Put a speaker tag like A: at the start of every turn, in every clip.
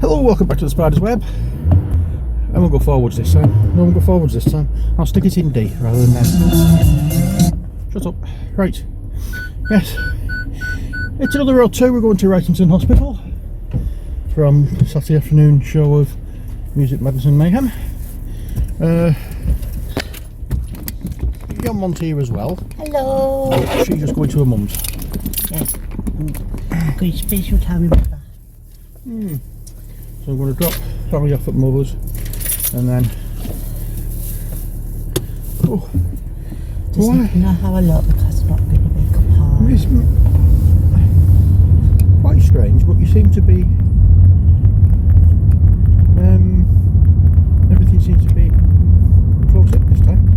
A: Hello, welcome back to the Spider's Web. And we'll go forwards this time. No, we'll go forwards this time. I'll stick it in D rather than N. Shut up. Right. Yes. It's another road 2. We're going to Wrightington Hospital from Saturday afternoon show of Music, Madness and Mayhem. Young one's here as well.
B: Hello.
A: She's just going to her mum's.
B: Yes. Good special time with that.
A: So I'm going to drop family off at mother's and then
B: Doesn't know how I look because I'm not going to wake up hard.
A: It's quite strange, but you seem to be everything seems to be close up this time.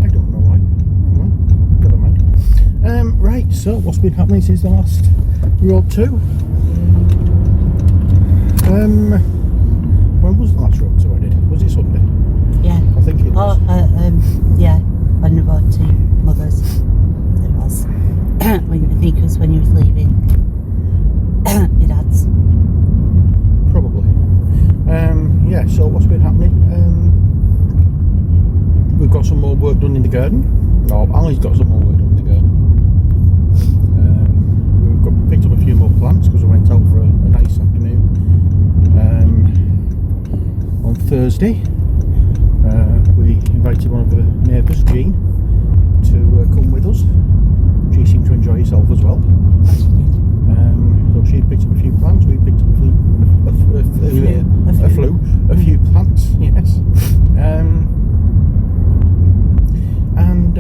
A: I don't know why. Oh well, never mind. Right, so what's been happening since the last road 2? When was the last road 2 I did? Was it Sunday?
B: Yeah.
A: I think it was.
B: Yeah. On the road to mother's. It was. I think it was when you was leaving your dad's.
A: Probably. Yeah, so what's been happening? We've got some more work done in the garden. No, Ali's got some more work done in the garden. We've picked up a few more plants because we went out for a nice afternoon on Thursday. We invited one of the neighbours, Jean, to come with us. She seemed to enjoy herself as well. So she picked up a few plants, we picked up a few plants, yes. And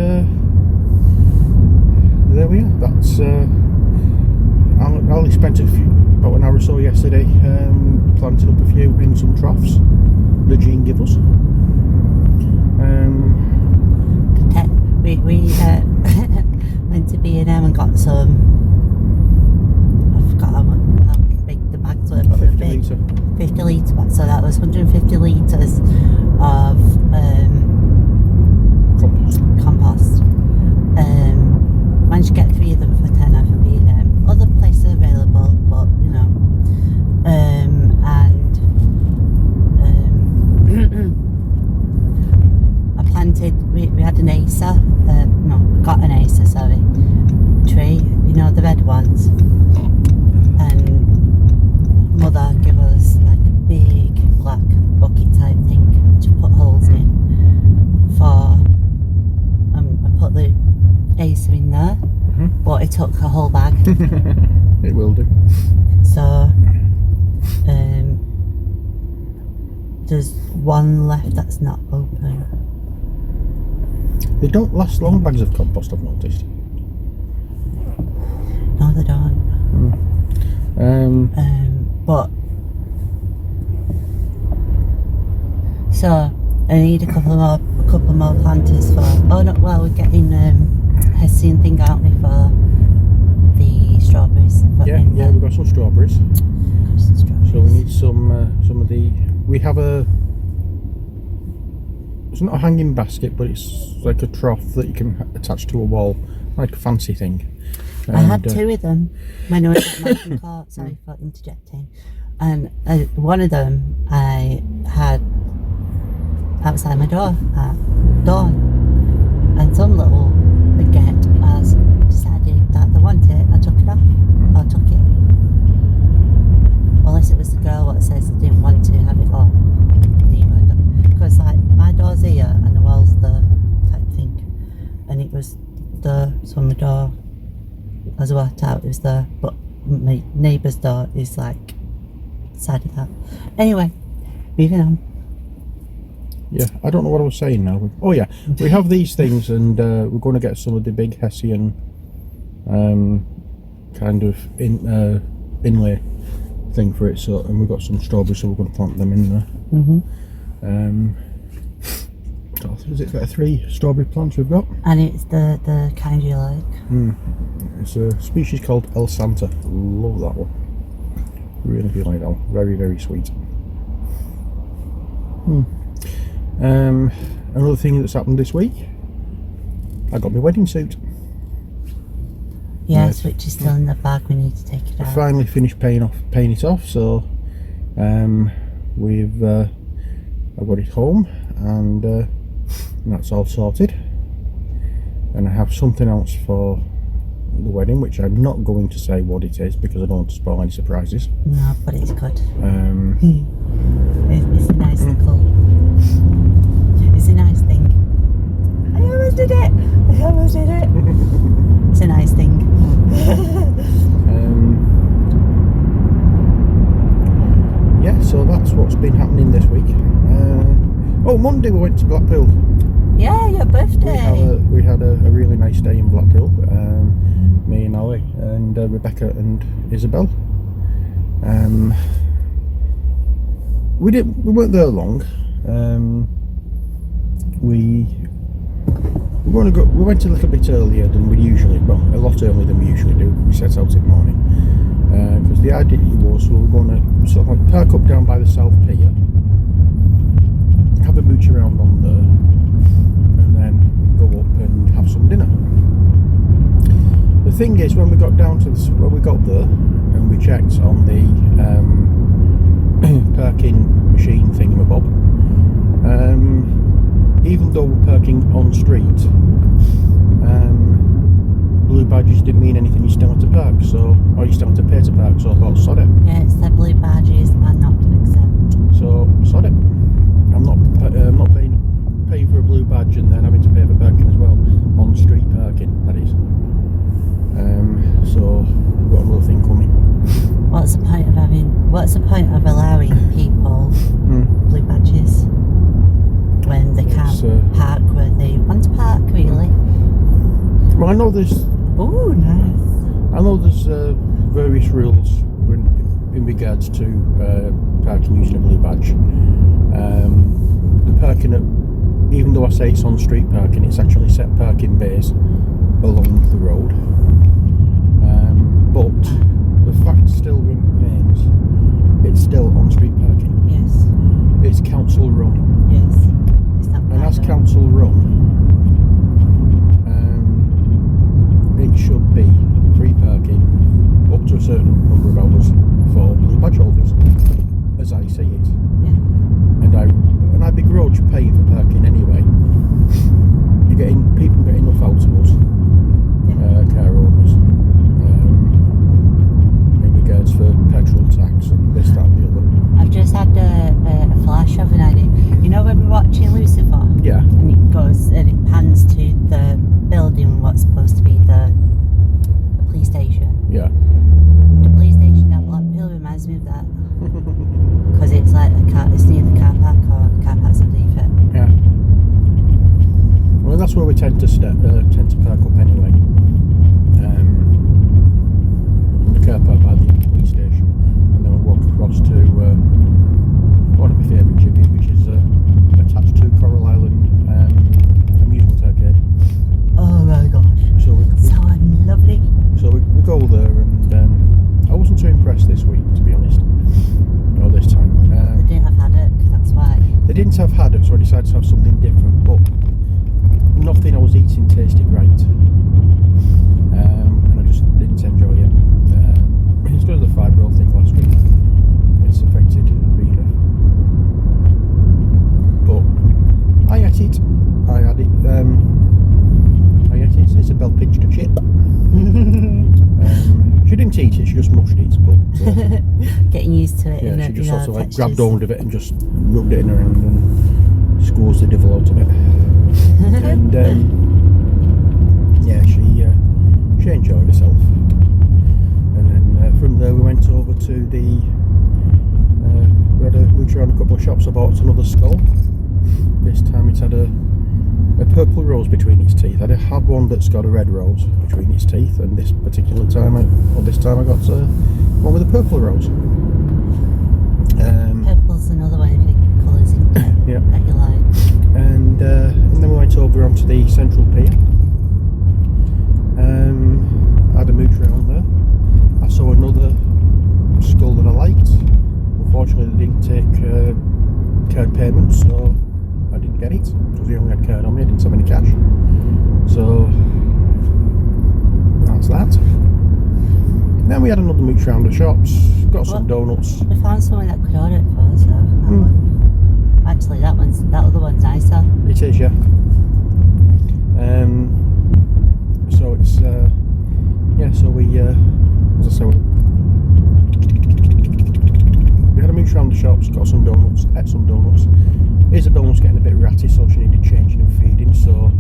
A: there we are. That's Ali spent about an hour or so yesterday planting up a few in some troughs that Jean gave us.
B: We went to B&M and got some. I forgot how big the bags were, but
A: 50 litre.
B: 50 litre bags. So that was 150 litres of compost. Managed to get 3 of them for £10 from B&M. Other places available, but you know. I planted. We had an Acer. Got an Acer. Sorry, tree. You know the red ones. And mother gave us like a big black bucket type thing to put holes in. For I put the Acer in there, but it took a whole bag.
A: It will do.
B: So there's one left that's not open.
A: They don't last long, bags of compost, I've noticed.
B: No, they don't. But so I need a couple more planters for. Oh no, well we're getting Hessian thing, aren't we, for the strawberries?
A: Yeah, we've got some strawberries. So we need some of the. We have it's not a hanging basket, but it's like a trough that you can attach to a wall, like a fancy thing. And
B: I had 2 of them when I was at Mountain Court, sorry for interjecting. And one of them I had outside my door at dawn. And some little baguette has decided that they want it. I took it off. I took it. Unless it was the girl that says they didn't want to have it off. Because like my door's here and the wall's the type thing. And it was so my door, as I worked out, it was there, but my neighbour's door is like side of that. Anyway, moving on.
A: Yeah, I don't know what I was saying now. Oh yeah, we have these things, and we're going to get some of the big Hessian kind of inlay thing for it. So, and we've got some strawberries, so we're going to plant them in there. Is it 3 strawberry plants we've got?
B: And it's the kind you like.
A: It's a species called El Santa. Love that one. Really do like that one. Very, very sweet. Another thing that's happened this week, I got my wedding suit.
B: Yes, which is still in the bag. We need to take it out.
A: I finally finished paying it off, so I've got it home, and that's all sorted. And I have something else for the wedding, which I'm not going to say what it is because I don't want to spoil any surprises.
B: No, but it's good. It's a nice little. It's a nice thing. I almost did it. It's a nice thing.
A: Yeah, so that's what's been happening this week. Monday we went to Blackpool.
B: Yeah, your birthday.
A: We had a really nice day in Blackpool. Me and Ollie and Rebecca and Isabel. We weren't there long. We went a little bit earlier than we usually, well, a lot earlier than we usually do. We set out in the morning because the idea was we were going to sort of like park up down by the South Pier, have a mooch around on there, and then go up and have some dinner. The thing is, when we got there and we checked on the parking machine thingamabob, even though we're parking on street, blue badges didn't mean anything. You still have to park, or you still have to pay to park. So I thought, sod it.
B: Yeah, it's the blue badges are not exempt.
A: So sod it. I'm not paying for a blue badge and then having to pay for parking as well, on street parking. That is. So we've got another thing coming.
B: What's the point of allowing people blue badges when they can't park where they want to park, really?
A: Well, I know there's.
B: Oh, nice.
A: I know there's various rules in regards to parking using a blue badge. The parking even though I say it's on street parking, it's actually set parking bays along the road. But the fact still remains, it's still on street parking.
B: Yes.
A: It's council run.
B: Yes. It's not
A: and as council run, it should be free parking up to a certain number of hours for blue badge holders, as I see it.
B: Yeah.
A: And I begrudge paying for parking anyway. People get enough out of us, car owners, in regards for petrol tax and this, that, and the other.
B: I've just had a flash of an idea. You know when we're watching Lucifer?
A: Yeah.
B: And it goes and it pans to the building, what's supposed to be the police station.
A: Yeah.
B: The police station at Blackpool reminds me of that. Because it's like it's near the car park or car park's underneath it.
A: Yeah. Well, that's where we tend to park up anyway. The car park by the police station, and then we'll walk across to one of my favourite chippies, which is attached to Coral Island amusement arcade.
B: Oh my gosh! So lovely.
A: So we go there, and I wasn't too impressed this week, to be honest. No, this time.
B: They didn't have haddock, that's why.
A: They didn't have haddock, so I decided to have something different. But nothing I was eating tasted right, and I just didn't enjoy it. It's because of the fibro thing last week. It's affected Rita. But I ate it. Isabel pitched a chip. She didn't eat it, she just mushed it. But
B: getting used to it.
A: Yeah, she just sort of like grabbed hold of it and just rubbed it in her hand and squeezed the devil out of it. And yeah, she enjoyed herself. And then from there we went over to we had a mooch around a couple of shops. I bought another skull. This time it's had a purple rose between its teeth. I had one that's got a red rose between its teeth, and this time I got one with a purple rose.
B: Purple's another one of your colours that you like.
A: And then we went over onto the central pier. Had a mooch around there. I saw another skull that I liked. Unfortunately, they didn't take card payments, so I didn't get it because I only had card on me. I didn't have any cash. So that's that. Then we had another mooch round the shops. got some donuts.
B: We found someone that could order it for us, so that one. Actually, that other one's nicer.
A: It is, yeah. So it's yeah. So we, as I say, we had a mooch around the shops, got some donuts, ate some donuts. Isabel was getting a bit ratty, so she needed changing and feeding. So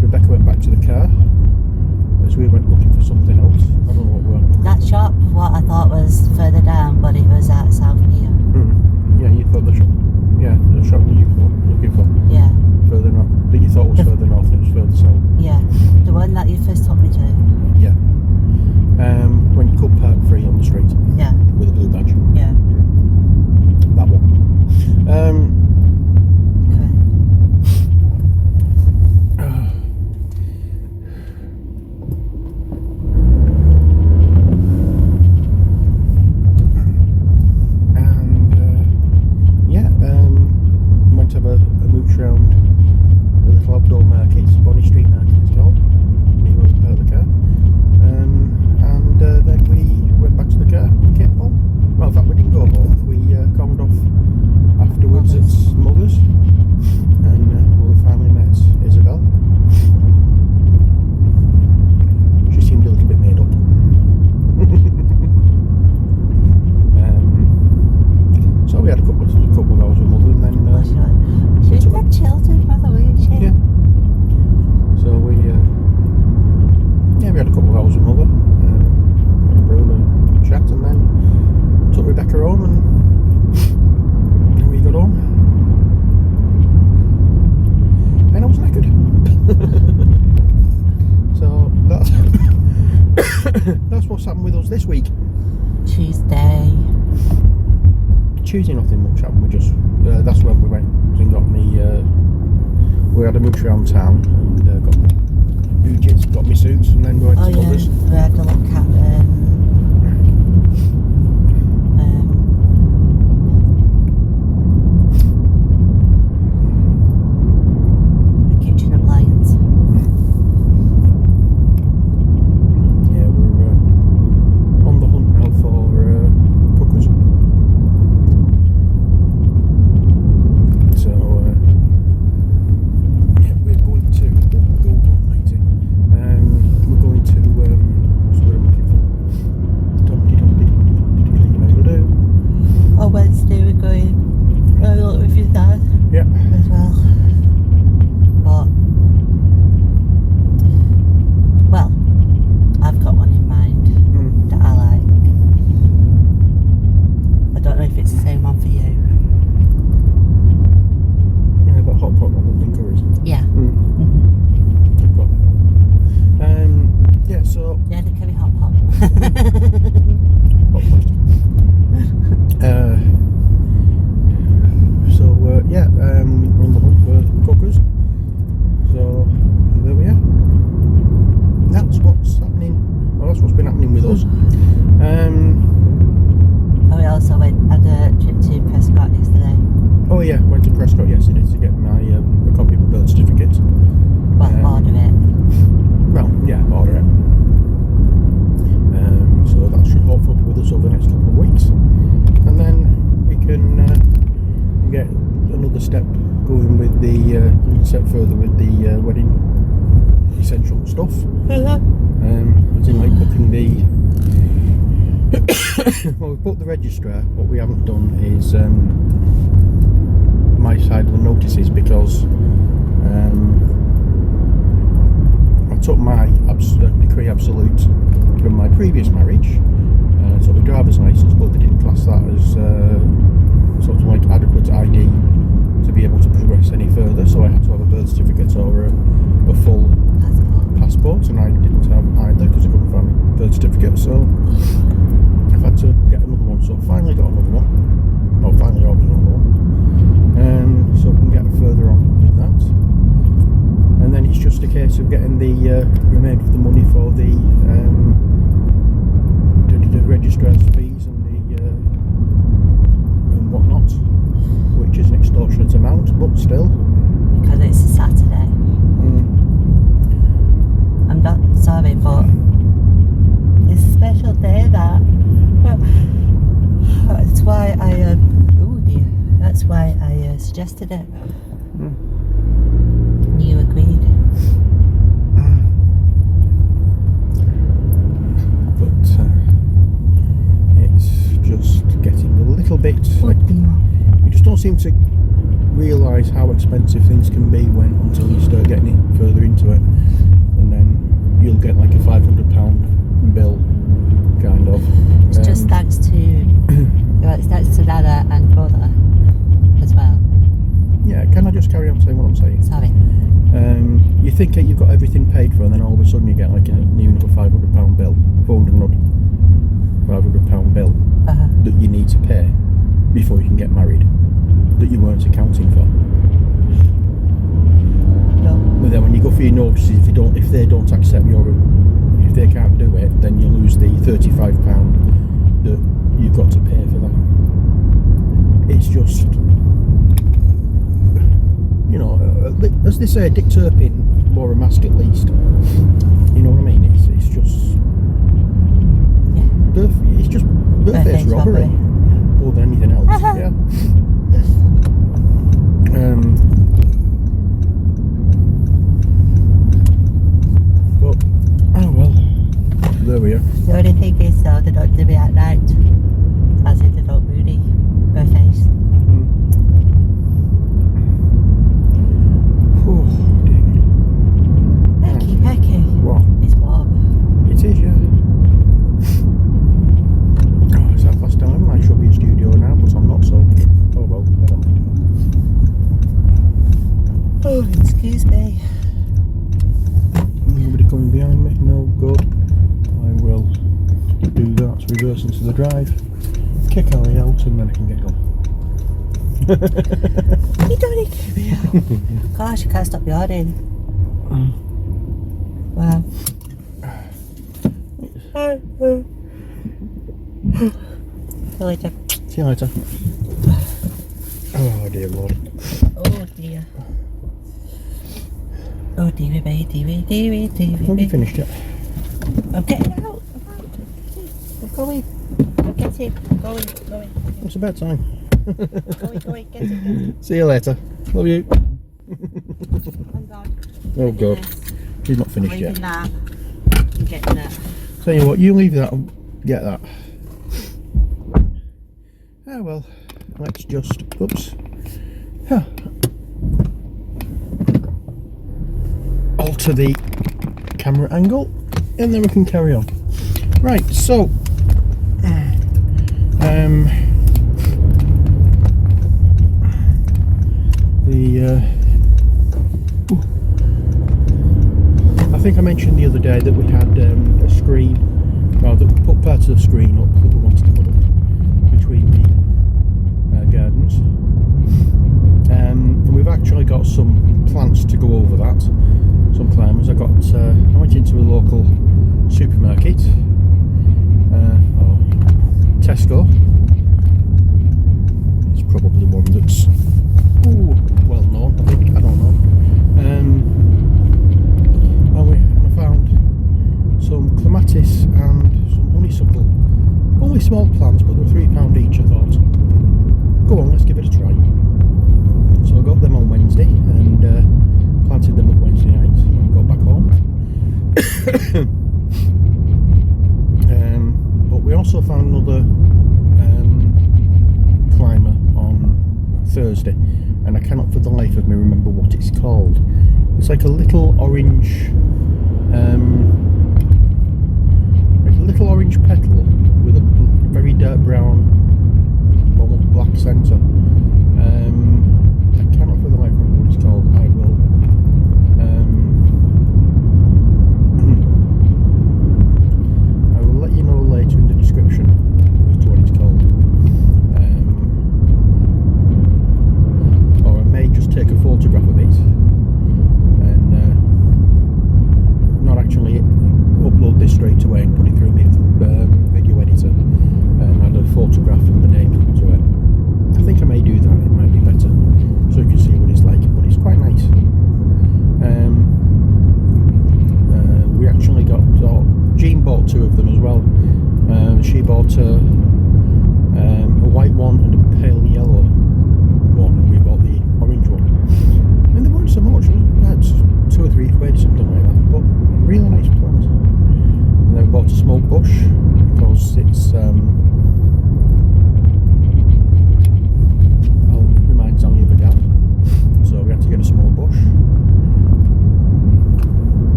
A: Rebecca went back to the car as we went looking for something else. I don't know what we were.
B: That shop, what I thought was further down, but it was at South Pier.
A: Yeah, you thought the shop. Yeah, the shop that you were looking for.
B: Yeah.
A: Further north. That you thought was further north and it was further south.
B: Yeah. The one that you first took me to.
A: Yeah. When you could park free on the street.
B: Yeah.
A: With a blue badge.
B: Yeah.
A: That one. Went to have a mooch round the little outdoor market, Bonnie Street Market it's called, near where we parked the car. And then we went back to the car and came home. Well, in fact, we didn't go home, we conned off afterwards at Mother's, and Mother finally met Isabel. She seemed a little bit made up. So we had a couple of hours with Mother, and then
B: she was like children, mother, wasn't she?
A: yeah. So we had a couple of hours with Mother, had a brew and a chat, and then took Rebecca home, and we got home, and I was knackered. So that's what's happened with us this week. Tuesday nothing much happened. We just that's when we went and got me. We had a mooch around town and got Boogies, got me suits, and then we went to Mother's.
B: We had to look at the kitchen appliance.
A: Yeah, we're on the hunt now for cookers. So yeah, we're going to go almighty. We're going to so what I'm looking for.
B: On Wednesday we're going look with your dad.
A: Yeah.
B: As well. But I've got one in mind that I like. I don't know if it's the same one for you.
A: Yeah, that hot pot one with curries.
B: Yeah.
A: I've got that. Yeah, so
B: Yeah, the curry hot pot.
A: hot pot. Yeah, we're on the hunt for cookers. So there we are. That's what's happening. Well, that's what's been happening with us.
B: We also had a trip to Prescott yesterday.
A: Oh yeah, went to Prescott yesterday to get my a copy of my birth certificate.
B: Well, order it.
A: Well, yeah, order it. So that should hopefully be with us over the next couple of weeks, and then we can get another step going with the step further with the wedding essential stuff. As in like booking the. Well, we've booked the registrar. What we haven't done is my side of the notices, because I took my decree absolute from my previous marriage. Took my driver's license, but they didn't class that as sort of like adequate ID to be able to progress any further. So I had to have a birth certificate or a full passport, and I didn't have either because I couldn't find a birth certificate. So I've had to get another one. So I finally got another one. Oh, finally ordered another one. So we can get further on with that. And then it's just a case of getting the remainder of the money for the registrar's fees and the and whatnot, which is an extortionate amount, but still.
B: Because it's a Saturday. I'm not sorry, but it's a special day that. why I suggested it.
A: Mm.
B: You agreed.
A: But it's just getting a little bit. You just don't seem to realise how expensive things can be until you start getting it further into it, and then you'll get like a £500 bill, kind of.
B: It's just thanks to it's thanks to Nana and brother as well.
A: Yeah, can I just carry on saying what I'm saying?
B: Sorry.
A: You think that you've got everything paid for, and then all of a sudden you get like a new £500 bill, £500 bill that you need to pay before you can get married, that you weren't accounting for.
B: No.
A: But then when you go for your notices, if they don't accept if they can't do it, then you lose the £35 that you've got to pay for that. It's just, you know, as they say, Dick Turpin wore a mask at least. You know what I mean? It's just, it's just birthdays robbery more than anything else. Yeah. But oh well, there we are.
B: The only thing is though, they don't do it at night, as if they don't really birthdays.
A: Oh, dear.
B: Pecky.
A: What?
B: It's warm.
A: It is, yeah. Oh, it's 11:30. I should be in studio now, but I'm not, so oh well, never mind.
B: Oh, excuse me.
A: Nobody coming behind me? No, good. I will do that, reverse into the drive, kick Ali out, and then I can get going.
B: You don't need to kick me out. Gosh, I can't stop yawning. Wow. See you later.
A: See you later. Oh dear Lord.
B: Oh dear. Oh dearie, dearie.
A: Have you finished yet?
B: I'm getting out. I'm going. I'm getting. Going.
A: It's about time.
B: Going. Getting.
A: See you later. Love you.
B: I'm gone.
A: Oh God. She's not finished yet.
B: Leaving that. I'm getting that.
A: Tell you what, you leave that and get that. Oh well, let's just, oops. Huh. Alter the camera angle and then we can carry on. Right, so I think I mentioned the other day that we had a screen, well, that we put parts of the screen up that we wanted to put up between the gardens, and we've actually got some plants to go over that, some climbers. I went into a local supermarket, or Tesco. It's probably one that's well known, I think, I don't know. And I found some clematis and some honeysuckle. Only small plants, but they were £3 each. I thought, go on, let's give it a try. So I got them on Wednesday and planted them up Wednesday night when I got back home. But we also found another climber on Thursday, and I cannot for the life of me remember what it's called. It's like a little orange petal with a very dark brown, almost black centre. I cannot for the life remember what it's called. I will let you know later in the description as to what it's called. Or I may just take a photograph of it and not actually upload this straight away and put it through my video editor and add a photograph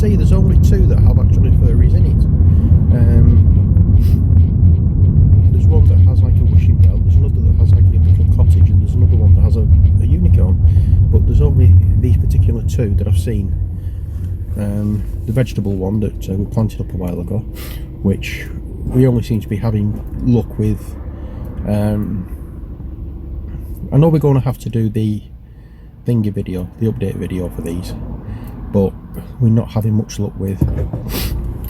A: see, there's only 2 that have actually furries in it. There's one that has like a wishing well, there's another that has like a little cottage, and there's another one that has a unicorn. But there's only these particular 2 that I've seen. The vegetable one that we planted up a while ago, which we only seem to be having luck with. I know we're going to have to do the thingy video, the update video for these, but we're not having much luck with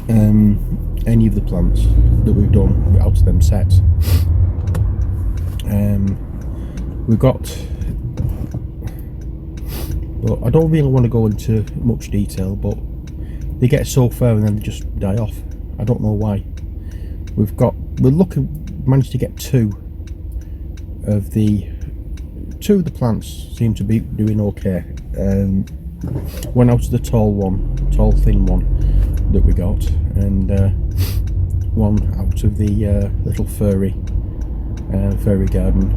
A: any of the plants that we've done out of them sets. We've got, but I don't really want to go into much detail, but they get so far and then they just die off. I don't know why. Managed to get 2 of the plants seem to be doing okay. One out of the tall thin one that we got, and one out of the little furry garden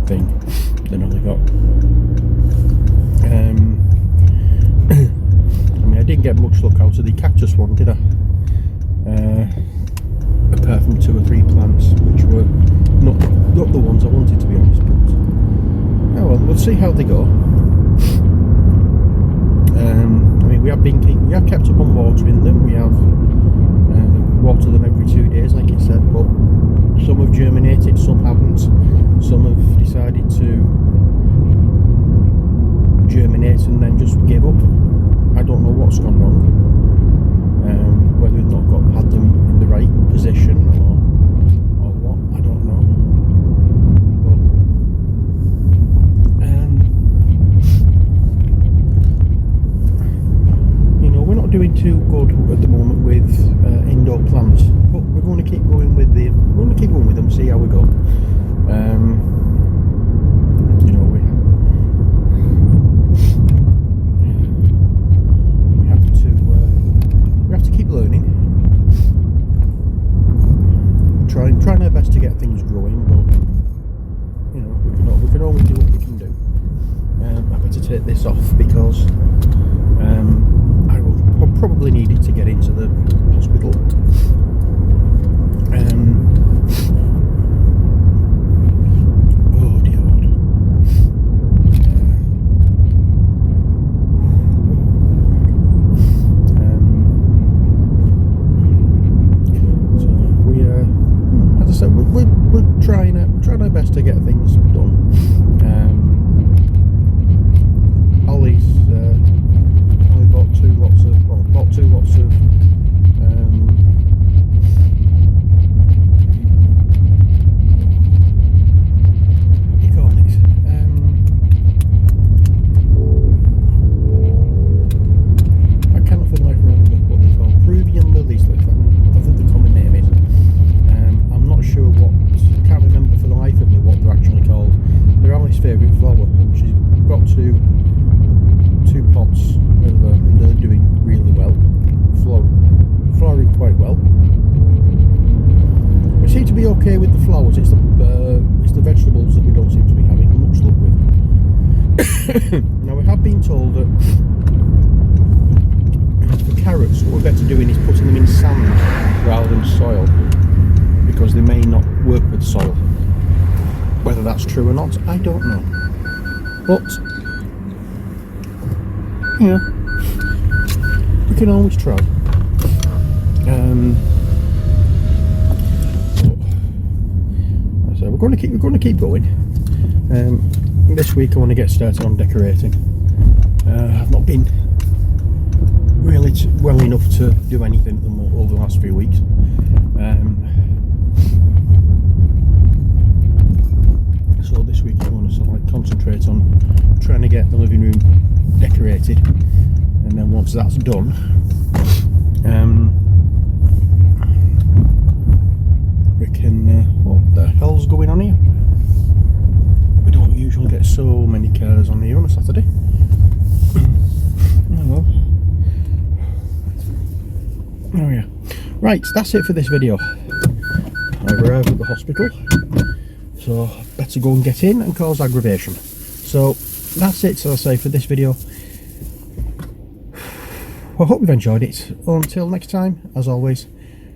A: thing that I got. I mean, I didn't get much luck out of the cactus one, did I? Apart from 2 or 3 plants, which were not the ones I wanted, to be honest. But oh well, we'll see how they go. I mean, we have kept up on watering them. We have water them every 2 days, like it said. But some have germinated, some haven't. Some have decided to germinate and then just give up. I don't know what's gone wrong. Whether they've not had them in the right position or what, I don't know. But you know, we're not doing too good at the moment with indoor plants, but we're going to keep going with them. We're going to keep going with them, see how we go. You know, we have to keep learning. Trying our best to get things growing, but you know, we can only do what we can do. I'm going to take this off because I'll probably need it to get into the hospital. Oh dear Lord. So as I said, we're trying our best to get things done. Ollie's only bought 2 lots of economics. I cannot for the life remember what they're called. Peruvian lilies, I think the common name is. I'm not sure what. I can't remember for the life of me what they're actually called. They're Alice's favourite flower, and she's got 2 pots of them, and they're doing really well, flowering quite well. We seem to be okay with the flowers. It's the vegetables that we don't seem to be having much luck with. Now, we have been told that for carrots, what we're better doing is putting them in sand rather than soil, because they may not work with soil. Whether that's true or not, I don't know. But yeah, we can always try. So we're going to keep going. This week I want to get started on decorating. I've not been really well enough to do anything over the last few weeks. So this week I want to sort of like concentrate on trying to get the living room decorated, and then once that's done, we can what the hell's going on here? We don't usually get so many cars on here on a Saturday. Oh well. Oh yeah. Right, that's it for this video. I've arrived at the hospital, so better go and get in and cause aggravation. So that's it, as I say, for this video. I hope you've enjoyed it. Until next time, as always,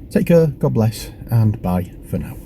A: take care, God bless, and bye for now.